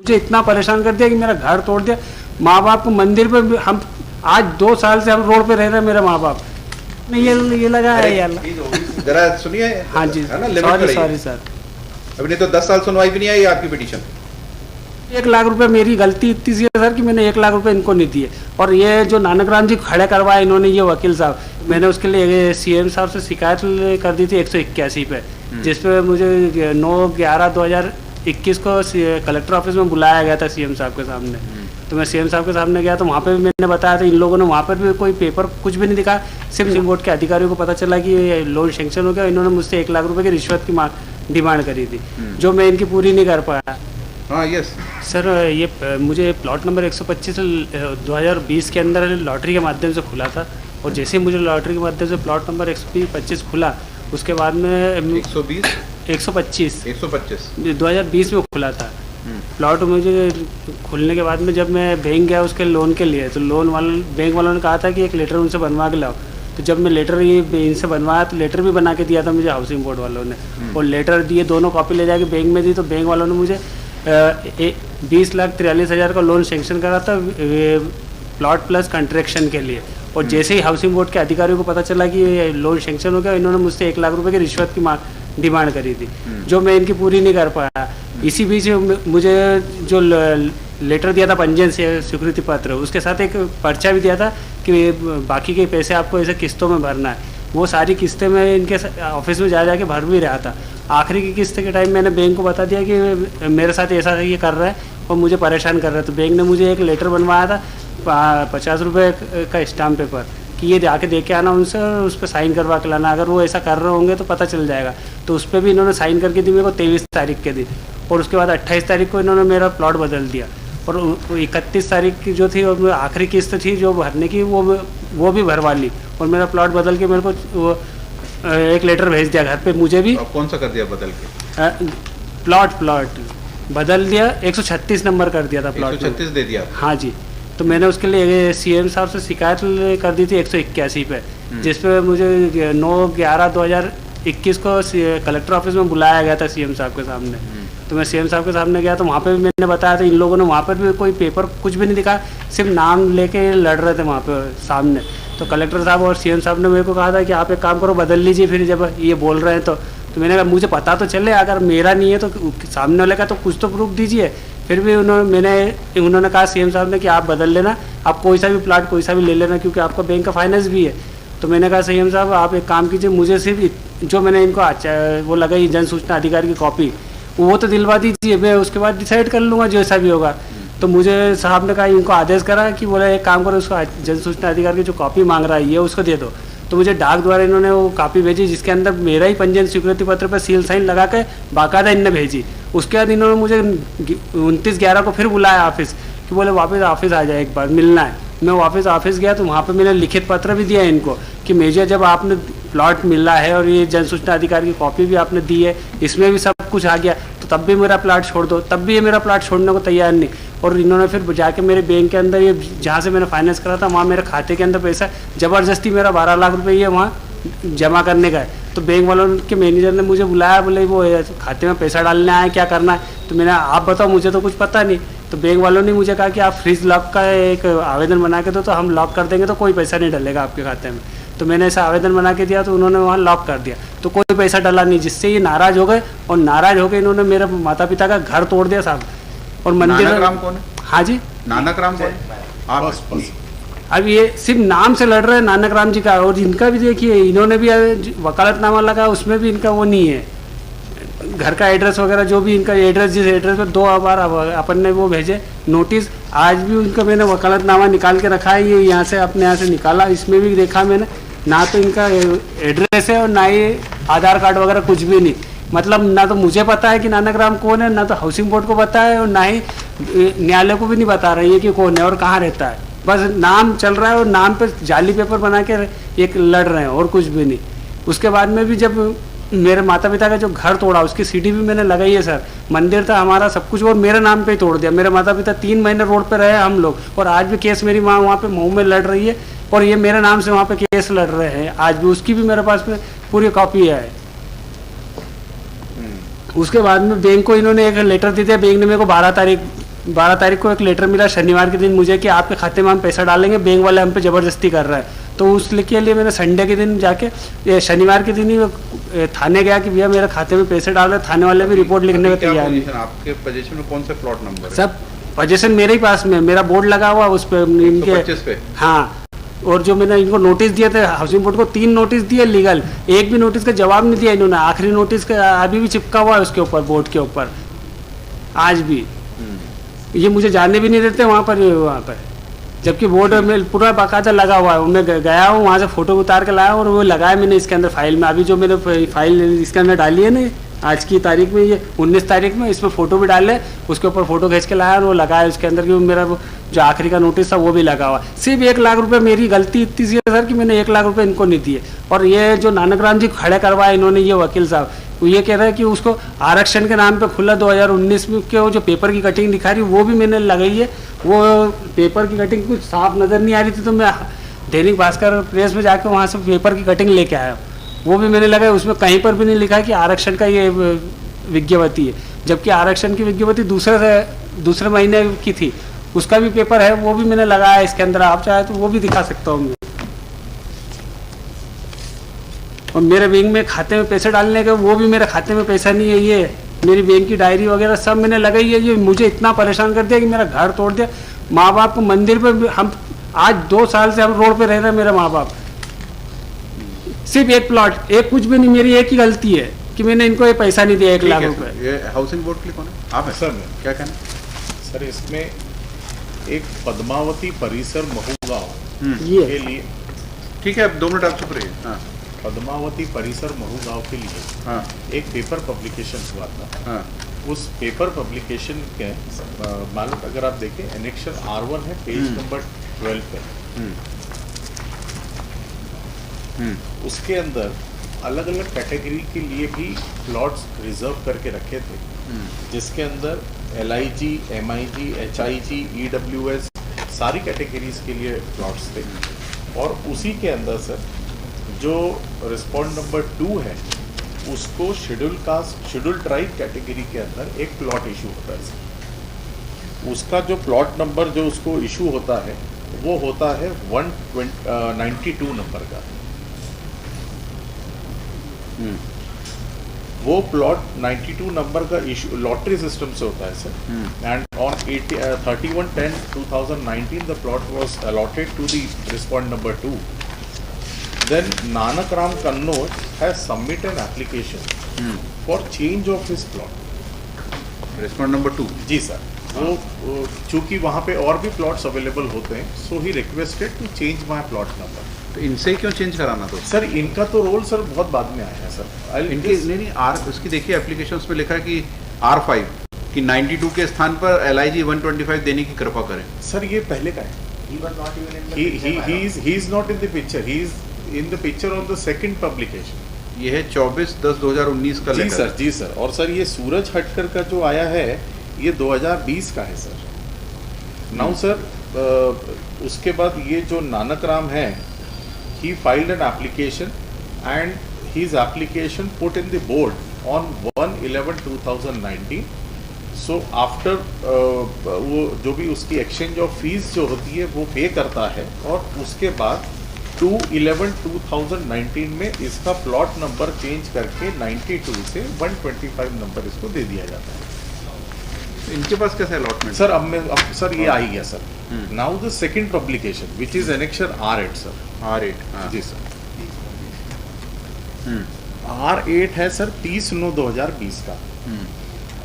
मुझे इतना परेशान कर दिया कि मेरा घर तोड़ दिया। माँ बाप को मंदिर पे हम आज 2 साल से हम रोड पे रह रहे हैं, मेरे माँ बाप ने ये लगा है यार। जरा सुनिए। हाँ जी, है ना, लिमिट सॉरी सर। अभी नहीं तो 10 साल सुनवाई भी नहीं आई आपकी पिटीशन। 1 लाख रुपए मेरी गलती इतनी सी है सर कि मैंने 1 लाख रुपए इनको नहीं दिए। और ये जो नानक राम जी खड़े करवाए इन्होंने, ये वकील साहब, मैंने उसके लिए सीएम साहब से शिकायत कर दी थी 181 पे, जिसपे मुझे 9/11/2021 को कलेक्टर ऑफिस में बुलाया गया था सीएम साहब के सामने। तो मैं सीएम साहब के सामने गया तो वहाँ पे भी मैंने बताया था, इन लोगों ने वहाँ पर भी कोई पेपर कुछ भी नहीं दिखा। सिर्फ बोर्ड के अधिकारियों को पता चला कि ये लोन सेंक्शन हो गया। इन्होंने मुझसे 1 लाख रुपए की रिश्वत की डिमांड करी थी, जो मैं इनकी पूरी नहीं कर पाया। हाँ यस सर, ये मुझे प्लॉट नंबर 125 2020 के अंदर लॉटरी के माध्यम से खुला था। और जैसे ही मुझे लॉटरी के माध्यम से प्लॉट नंबर 125 खुला, उसके बाद में 125 2020 में खुला था प्लॉट। मुझे खुलने के बाद में जब मैं बैंक गया उसके लोन के लिए, तो बैंक वालों ने कहा था कि एक लेटर उनसे बनवा के लाओ। तो जब मैं लेटर ये इनसे बनवाया तो लेटर भी बना के दिया था मुझे हाउसिंग बोर्ड वालों ने, और लेटर दिए, दोनों कॉपी ले जाके बैंक में दी। तो बैंक वालों ने मुझे 20,43,000 का लोन सेंक्शन करा था प्लॉट प्लस कंस्ट्रक्शन के लिए। और जैसे ही हाउसिंग बोर्ड के अधिकारियों को पता चला कि ये लोन सेंक्शन हो गया, इन्होंने मुझसे 1 लाख रुपए की रिश्वत की डिमांड करी थी, जो मैं इनकी पूरी नहीं कर पाया। इसी बीच मुझे जो लेटर दिया था पंजीयन से स्वीकृति पत्र, उसके साथ एक पर्चा भी दिया था कि बाकी के पैसे आपको ऐसे किस्तों में भरना है। वो सारी किस्तें मैं इनके ऑफिस में जा के भर भी रहा था। आखिरी की किस्त के टाइम मैंने बैंक को बता दिया कि मेरे साथ ऐसा ये कर रहा है और मुझे परेशान कर रहा है। तो बैंक ने मुझे एक लेटर बनवाया था 50 रुपये का स्टाम्प पेपर कि ये जाके दे के आना उनसे, और उस पर साइन करवा के लाना। अगर वो ऐसा कर रहे होंगे तो पता चल जाएगा। तो उस पर भी इन्होंने साइन करके दी मेरे को 23 तारीख के दिन। और उसके बाद 28 तारीख को इन्होंने मेरा प्लॉट बदल दिया। और 31 तारीख की जो थी और आखिरी किस्त थी जो भरने की, वो भी भरवा ली। और मेरा प्लॉट बदल के मेरे को वो एक लेटर भेज दिया घर पे मुझे भी। कौन सा कर दिया बदल के? प्लॉट बदल दिया, 136 नंबर कर दिया था प्लॉट। 136 दे दिया? हाँ जी। तो मैंने उसके लिए सीएम साहब से शिकायत कर दी थी 181 पे, जिसपे मुझे 9/11/2021 को कलेक्टर ऑफिस में बुलाया गया था सीएम साहब के सामने। तो मैं सीएम साहब के सामने गया तो वहाँ पे भी मैंने बताया था, इन लोगों ने वहाँ पर भी कोई पेपर कुछ भी नहीं दिखा, सिर्फ नाम लेके लड़ रहे थे वहाँ पे सामने। तो कलेक्टर साहब और सीएम साहब ने मेरे को कहा था कि आप एक काम करो, बदल लीजिए फिर जब ये बोल रहे हैं तो मैंने कहा मुझे पता तो चले, अगर मेरा नहीं है तो सामने वाले का तो कुछ तो प्रूफ दीजिए। फिर भी उन्होंने कहा सीएम साहब ने कि आप बदल लेना, आप कोई सा भी प्लाट कोई सा भी ले लेना, क्योंकि आपका बैंक का फाइनेंस भी है। तो मैंने कहा सीएम साहब आप एक काम कीजिए, मुझे सिर्फ जो मैंने इनको वो लगाई जन सूचना अधिकारी की कॉपी, वो तो दिलवा दीजिए, मैं उसके बाद डिसाइड कर लूँगा जैसा भी होगा। तो मुझे साहब ने कहा, इनको आदेश करा कि बोला एक काम करो, उसको जन सूचना अधिकारी की जो कॉपी मांग रहा है ये उसको दे दो। तो मुझे डाक द्वारा इन्होंने वो कॉपी भेजी, जिसके अंदर मेरा ही पंजीयन स्वीकृति पत्र पर सील साइन लगा के बाकायदा इनने भेजी। उसके बाद इन्होंने मुझे 29/11 को फिर बुलाया ऑफिस कि बोले वापस ऑफिस आ जाए, एक बार मिलना है। मैं वापस ऑफिस गया तो वहाँ पे मैंने लिखित पत्र भी दिया इनको कि मेजर जब आपने प्लॉट मिला है और ये जन सूचना अधिकारी की कॉपी भी आपने दी है, इसमें भी सब कुछ आ गया, तो तब भी मेरा प्लॉट छोड़ दो। तब भी ये मेरा प्लॉट छोड़ने को तैयार नहीं। और इन्होंने फिर जाके मेरे बैंक के अंदर, ये जहाँ से मैंने फाइनेंस करा था वहाँ मेरे खाते के अंदर पैसा ज़बरदस्ती मेरा 12 लाख रुपये ये वहाँ जमा करने का है। तो बैंक वालों के मैनेजर ने मुझे बुलाया, बोले वो खाते में पैसा डालने आए, क्या करना है। तो मैंने आप बताओ, मुझे तो कुछ पता नहीं। तो बैंक वालों ने मुझे कहा कि आप फ्रीज लॉक का एक आवेदन बना के दो, तो हम लॉक कर देंगे, तो कोई पैसा नहीं डलेगा आपके खाते में। तो मैंने ऐसा आवेदन बना के दिया तो उन्होंने वहाँ लॉक कर दिया, तो कोई पैसा डाला नहीं, जिससे ये नाराज़ हो गए। और नाराज़ होकर इन्होंने मेरे माता पिता का घर तोड़ दिया साहब। और मंदिर नानक राम कौन है? हाँ जी, नानक राम कौन है? आप अब ये सिर्फ नाम से लड़ रहे हैं नानक राम जी का। और इनका भी देखिए, इन्होंने भी वकालतनामा लगा, उसमें भी इनका वो नहीं है, घर का एड्रेस वगैरह जो भी इनका एड्रेस, जिस एड्रेस पर 2 बार अपन ने वो भेजे नोटिस, आज भी उनका मैंने वकालतनामा निकाल के रखा है। ये यहाँ से अपने यहाँ से निकाला, इसमें भी देखा मैंने, ना तो इनका एड्रेस है और ना ही आधार कार्ड वगैरह कुछ भी नहीं। मतलब ना तो मुझे पता है कि नानक राम कौन है, ना तो हाउसिंग बोर्ड को पता है, और ना ही न्यायालय को भी नहीं बता रही है कि कौन है और कहाँ रहता है। बस नाम चल रहा है और नाम पे जाली पेपर बना के एक लड़ रहे हैं और कुछ भी नहीं। उसके बाद में भी जब मेरे माता पिता का जो घर तोड़ा, उसकी सीढ़ी भी मैंने लगाई है सर। मंदिर था हमारा, सब कुछ, और मेरे नाम पे ही तोड़ दिया। मेरे माता पिता 3 महीने रोड पे रहे हम लोग, और आज भी केस मेरी माँ वहाँ पे मऊ में लड़ रही है, और ये मेरे नाम से वहाँ पे केस लड़ रहे हैं आज भी। उसकी भी मेरे पास में पूरी कॉपी है। उसके बाद में बैंक को इन्होंने एक लेटर दे दिया, बैंक ने मेरे को 12 तारीख 12 तारीख को एक लेटर मिला शनिवार के दिन मुझे कि आपके खाते में हम पैसा डालेंगे, बैंक वाले हम पे ज़बरदस्ती कर रहा है। तो उसके लिए मैंने संडे के दिन जाके शनिवार के दिन ही थाने गया कि भैया मेरे खाते में पैसे डाल रहे। थाने वाले भी रिपोर्ट लिखने को तैयार नहीं। आपके पोजीशन में कौन सा प्लॉट नंबर है? सब पोजीशन मेरे ही पास में, मेरा बोर्ड लगा हुआ उस पर इनके 125 पे। हाँ, और जो मैंने इनको नोटिस दिए थे हाउसिंग बोर्ड को 3 नोटिस दिए लीगल, एक भी नोटिस का जवाब नहीं दिया इन्होंने। आखिरी नोटिस का अभी भी चिपका हुआ है उसके ऊपर, बोर्ड के ऊपर आज भी। ये मुझे जाने भी नहीं देते वहाँ पर, जबकि बोर्ड में पूरा बाकायदा लगा हुआ है। मैं गया हूँ वहाँ से फ़ोटो उतार के लाया और वो लगाया मैंने इसके अंदर फाइल में। अभी जो मैंने फाइल इसके अंदर डाली है ना आज की तारीख में, ये 19 तारीख में, इसमें फ़ोटो भी डाले, उसके ऊपर फ़ोटो खींच के लाया और वो लगाया उसके अंदर कि मेरा जो आखिरी का नोटिस था वो भी लगा हुआ। सिर्फ 1 लाख रुपए मेरी गलती इतनी सी है सर कि मैंने 1 लाख रुपए इनको नहीं दिए। और ये जो नानक राम जी खड़े करवाए इन्होंने, ये वकील साहब, वो ये कह रहे हैं कि उसको आरक्षण के नाम पे खुला 2019 में के वो जो पेपर की कटिंग दिखा रही वो भी मैंने लगाई है। वो पेपर की कटिंग कुछ साफ नज़र नहीं आ रही थी तो मैं दैनिक भास्कर प्रेस में जाकर वहाँ से पेपर की कटिंग लेके आया, वो भी मैंने लगाया। उसमें कहीं पर भी नहीं लिखा कि आरक्षण का ये विज्ञप्ति है, जबकि आरक्षण की विज्ञप्ति दूसरे महीने की थी, उसका भी पेपर है, वो भी मैंने लगाया इसके अंदर। आप चाहे तो वो भी दिखा सकता हूँ मैं। और मेरे बैंक में खाते में पैसे डालने के, वो भी मेरे खाते में पैसा नहीं है। ये मेरी बैंक की डायरी वगैरह सब मैंने लगाई है। ये मुझे इतना परेशान कर दिया कि मेरा घर तोड़ दिया। माँ बाप को मंदिर पे, हम आज 2 साल से हम रोड पे रह रहे हैं, मेरे माँ बाप। सिर्फ एक प्लॉट, एक कुछ भी नहीं, मेरी एक ही गलती है कि मैंने इनको ये पैसा नहीं दिया 1 लाख रुपए। ये हाउसिंग बोर्ड के लिए कौन है? आप हैं सर? क्या कहना? सर इसमें एक पद्मावती परिसर महूगांव के लिए, ठीक है, अब 2 मिनट आप चुप रहिए। हाँ, पद्मावती परिसर महूगांव के लिए हाँ, एक पेपर पब्लिकेशन हुआ था। हाँ, उस पेपर पब्लिकेशन के मालूम अगर आप देखें एनेक्शन R1 है, पेज नंबर 12 पे। उसके अंदर अलग अलग कैटेगरी के लिए भी प्लॉट्स रिजर्व करके रखे थे, जिसके अंदर LIG, MIG, HIG, EWS सारी कैटेगरीज के लिए प्लॉट्स थे। और उसी के अंदर सर जो रिस्पॉन्ड नंबर 2 है उसको schedule caste, schedule tribe category के अंदर एक प्लॉट इशू होता है सर। उसका जो प्लॉट नंबर जो उसको इशू होता है वो होता है 192 नंबर का। वो प्लॉट 92 नंबर का इशू लॉटरी सिस्टम से होता है sir. And on 31/10/2019 the plot was allotted to the respond number 2। Then Nanak Ram Kannauj has submitted an application for change of his plot. Respond number 2? जी सर। वो चूंकि वहाँ पे और भी प्लॉट्स अवेलेबल होते हैं, so he requested to change my plot number. तो इनसे क्यों चेंज कराना? तो सर इनका तो रोल सर बहुत बाद में आया है सर। इनकी नहीं उसकी देखिए एप्लीकेशन में लिखा है कि R5 कि 92 के स्थान पर LIG 125 देने की कृपा करें। सर ये पहले का है। he is not in the picture. He is in the picture on the second publication. ये है 24/10/2019 का जी लेटर। सर, जी सर। और सर ये सूरज हटकर का जो आया है ये 2020 का है सर। नाउ सर उसके बाद ये जो नानक राम है, he filed an application and his application put in the board on 1/11/2019. So after वो जो भी उसकी एक्सचेंज ऑफ फीस जो होती है वो पे करता है, और उसके बाद 2/11/2019 में इसका प्लॉट नंबर चेंज करके 92 से 125 नंबर इसको दे दिया जाता है। तो इनके पास कैसा अलॉटमेंट? सर अब सर ये आ ही गया sir. Now the second publication which is annexation R8 sir. R8 जी सर। R8 है सर 30/9/2020 का।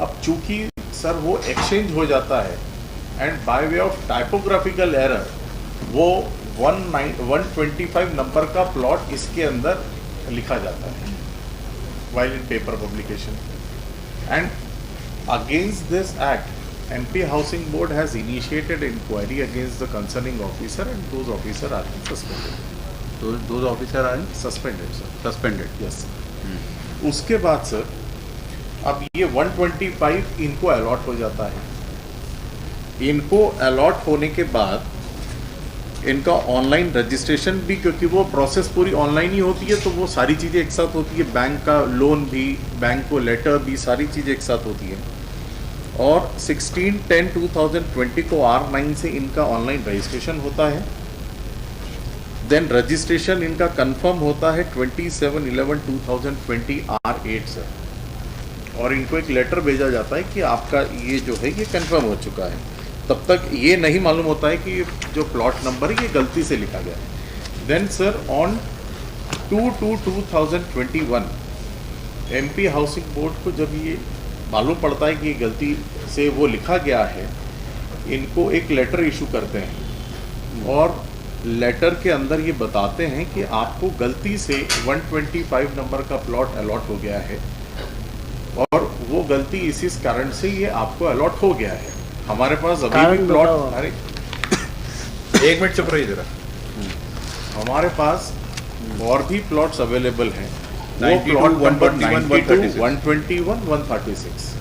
अब चूंकि सर वो एक्सचेंज हो जाता है and by way of typographical error वो 125 नंबर का प्लॉट इसके अंदर लिखा जाता है while in paper publication. And against this act, MP Housing Board has initiated inquiry against the concerning officer and those officers are suspended. those officer are Suspended sir. suspended? Yes. उसके बाद sir अब ये 125 इनको allot हो जाता है। इनको allot होने के बाद इनका ऑनलाइन रजिस्ट्रेशन भी, क्योंकि वो प्रोसेस पूरी ऑनलाइन ही होती है तो वो सारी चीज़ें एक साथ होती है, बैंक का लोन भी, बैंक को लेटर भी, सारी चीज़ें एक साथ होती है। और 16/10/2020 को R9 से इनका ऑनलाइन रजिस्ट्रेशन होता है। देन रजिस्ट्रेशन इनका कंफर्म होता है 27/11/2020 R8 से, और इनको एक लेटर भेजा जाता है कि आपका ये जो है ये कंफर्म हो चुका है। तब तक ये नहीं मालूम होता है कि जो प्लॉट नंबर है ये गलती से लिखा गया है। Then sir on 2/2/2021 MP housing board को जब ये मालूम पड़ता है कि ये गलती से वो लिखा गया है, इनको एक लेटर इशू करते हैं और लेटर के अंदर ये बताते हैं कि आपको गलती से 125 नंबर का प्लॉट अलॉट हो गया है, और वो गलती इस कारण से ये आपको अलॉट हो गया है। हमारे पास अभी भी प्लॉट, अरे 1 मिनट चुप रहिए जरा। हमारे पास और भी प्लॉट्स अवेलेबल हैं, 92, 141, 121, 136।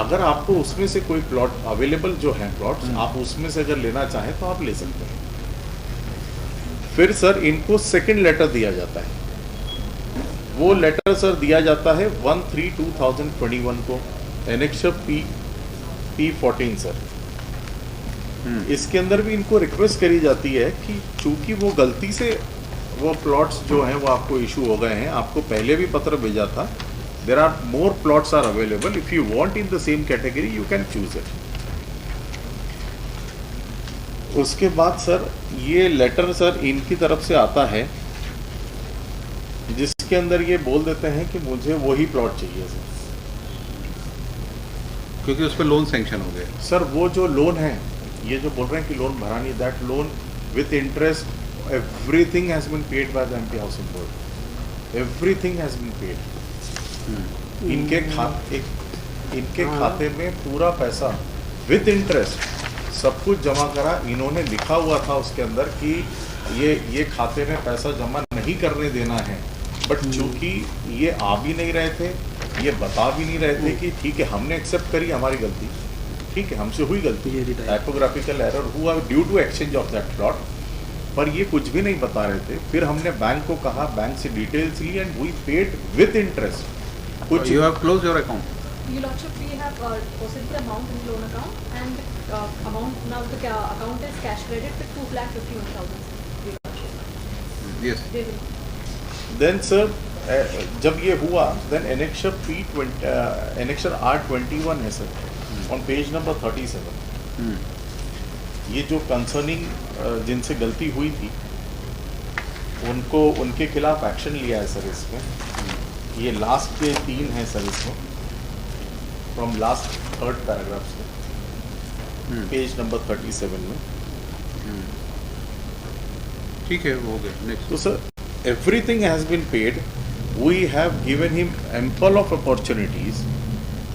अगर आपको उसमें से कोई प्लॉट अवेलेबल जो है प्लॉट्स, आप उसमें से अगर लेना चाहें तो आप ले सकते हैं। फिर सर इनको सेकंड लेटर दिया जाता है। वो लेटर सर दिया जाता है 1/3/2021 को, एनेक्शर P14 सर। इसके अंदर भी इनको रिक्वेस्ट करी जाती है कि चूंकि वो गलती से वो प्लॉट्स जो हैं वो आपको इशू हो गए हैं, आपको पहले भी पत्र भेजा था, there are more plots are available, if you want in the same category you can choose it. उसके बाद सर ये लेटर सर इनकी तरफ से आता है, जिसके अंदर ये बोल देते हैं कि मुझे वही प्लॉट चाहिए सर, क्योंकि उस पर लोन सैंक्शन हो गया। सर वो जो लोन है, ये जो बोल रहे हैं कि लोन भरा नहीं, that loan with interest everything has been paid by the MP housing board, everything has been paid. इनके खाते में पूरा पैसा विथ इंटरेस्ट सब कुछ जमा करा। इन्होंने लिखा हुआ था उसके अंदर कि ये खाते में पैसा जमा नहीं करने देना है, बट चूंकि ये आ भी नहीं रहे थे, ये बता भी नहीं रहे थे कि ठीक है हमने एक्सेप्ट करी हमारी गलती, ठीक है हमसे हुई गलती, टाइपोग्राफिकल एरर हुआ due to exchange of that plot, पर ये कुछ भी नहीं बता रहे थे। फिर हमने बैंक को कहा, बैंक से डिटेल्स ली and we paid with interest. कुछ you have close your account. Your Lordship, we have deposited the amount in the loan account, and amount now the account is cash credit with 2,51,000. Yes. Then sir जब ये हुआ, then annexure annexure R21 है sir, on page number 37। ये जो concerning जिनसे गलती हुई थी उनके खिलाफ एक्शन लिया है सर इसमें। ये लास्ट के 3 हैं सर इसमें, फ्रॉम लास्ट 3rd पैराग्राफ से, पेज नंबर 37 में। ठीक है, वो हो गया। नेक्स्ट। तो sir everything has been paid, we have given him ample of opportunities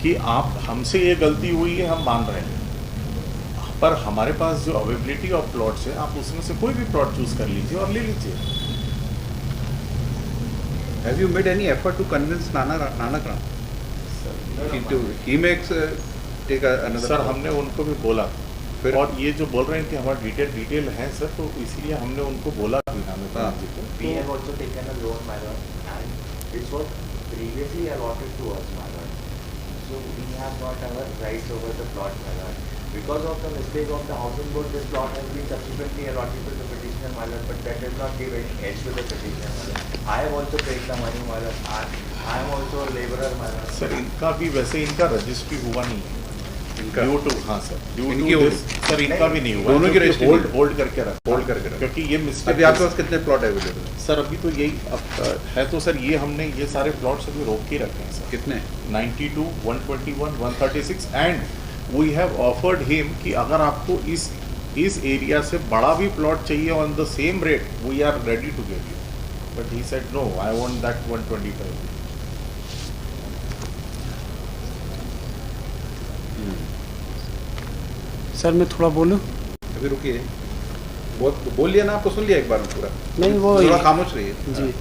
कि आप हमसे ये गलती हुई है, हम मान रहे हैं, पर हमारे पास जो अवेलेबिलिटी ऑफ प्लॉट्स है, आप उसमें से कोई भी प्लॉट चूज कर लीजिए और ले लीजिए। Have you made any effort to convince Nanak Ram? He makes take another. Sir हमने उनको भी बोला, फिर? और ये जो बोल रहे हैं कि हमारा डिटेल है सर, तो इसीलिए हमने उनको बोला भी नानक राम जी को। We have also taken a loan, my lord, and this was previously allotted to us, my lord. So we have got our rights over the plot, my lord. Because of the mistake of the housing board, this plot has been subsequently allotted to the petitioner, my lord, but that does not give any edge to the petitioner, my lord. I have also paid the money, my lord. I am also a laborer, my lord. Sir इनका भी वैसे इनका registry हुआ नहीं है, इनका due to, हाँ sir, due इनकी टू होगी। दिस सर इनका भी नहीं हुआ, दोनों की रजिस्ट्री होल्ड करके रखा, होल्ड करके रखा। क्योंकि ये मिस्टेक। अभी आपके पास कितने प्लॉट अवेलेबल है? सर अभी तो यही है, तो सर ये हमने ये सारे प्लॉट्स अभी रोक के रखे हैं सर, कितने? 92, 121, 136 and we have offered him कि अगर आपको इस एरिया से बड़ा भी प्लॉट चाहिए on the same rate, we are ready to give you, but he said no, I want that 125। Sir मैं थोड़ा बोलूं? अभी रुकिए, बोल लिया ना, आपको सुन लिया एक बार में पूरा? नहीं वो थोड़ा खामोश रहिए। जी।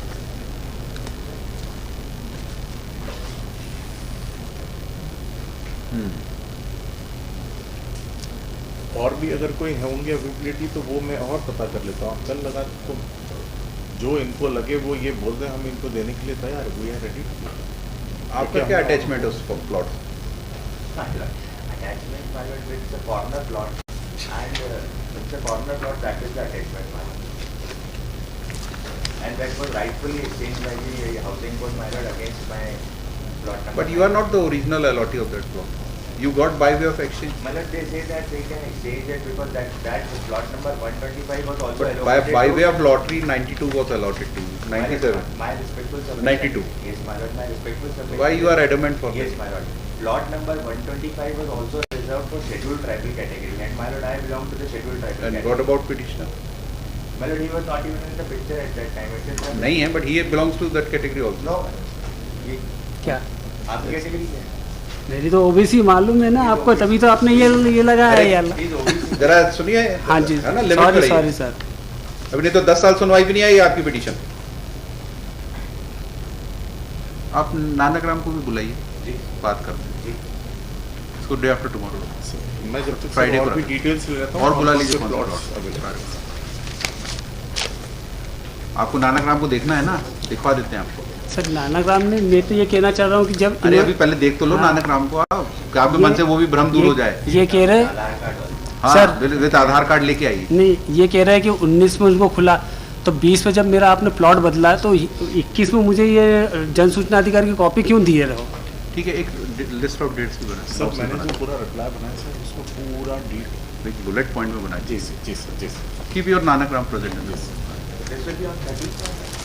और भी अगर कोई होंगे अवेलेबिलिटी तो वो मैं और पता कर लेता हूँ, आप कल लगा तो जो इनको लगे वो ये बोल दें, हम इनको देने के लिए तैयार है, वी आर रेडी। आपका क्या अटैचमेंट है उस plot? I attachment, my lord, with the corner plot, and with the corner plot, that is the attachment, my lord. And that was rightfully exchanged by the housing board, my lord, against my plot number. But you are not the original allottee of that plot. You got by way of exchange. My lord, they say that they can exchange it because that plot number 125 was also But allocated by to- way of lottery, 92 was allotted to you. 97. My respectful submission. 92. Yes, my lord, my respectful submission. Why you are adamant for Yes, that? my lord. Plot number 125 was also reserved for scheduled tribal category, and my lord, I belong to the scheduled tribal And category. what about petitioner? My lord, he was not even in the picture at that time. It is not- नहीं है, but he belongs to that category also. No. ये क्या आपकी category क्या है? मेरी तो OBC मालूम है ना आपको, तभी तो आपने ये लगाया है यार। He is OBC. जरा सुनिए, हाँ जी, है ना, लिमिट सॉरी करिए। Sorry sir. अभी नहीं तो 10 साल सुनवाई भी नहीं आई आपकी पिटीशन। आप नानकराम को भी बुलाइए, जी बात करते हैं जी इसको डे आफ्टर टुमारो। मैं जब तक Friday और को भी रखें। डिटेल्स ले लेता हूँ और बुला कौन लीजिए से कौन सा plots plot। available हैं। आपको नानकराम को देखना है ना, दिखवा देते हैं आपको। सर नानकराम ने, मैं तो ये कहना चाह रहा हूँ कि जब अरे अभी पहले देख तो लो हाँ। नानकराम को, आप आपके मन से वो भी भ्रम दूर हो जाए। ये कह रहे आधार कार्ड वाला। हाँ, सर- विद आधार कार्ड लेके आइए। नहीं, ये कह रहे हैं कि 19 में उनको खुला, तो 20 में जब मेरा आपने प्लॉट बदला है तो 21 में मुझे ये जन सूचना अधिकारी की कॉपी क्यों दिए रहो? ठीक है, एक लिस्ट ऑफ डेट्स भी बना सर मैंने जो पूरा रिप्लाई बनाया सर उसको पूरा डीट एक बुलेट पॉइंट में बनाइए। जी सर जी सर जी sir keep your Nanakram present. This will be on 30th.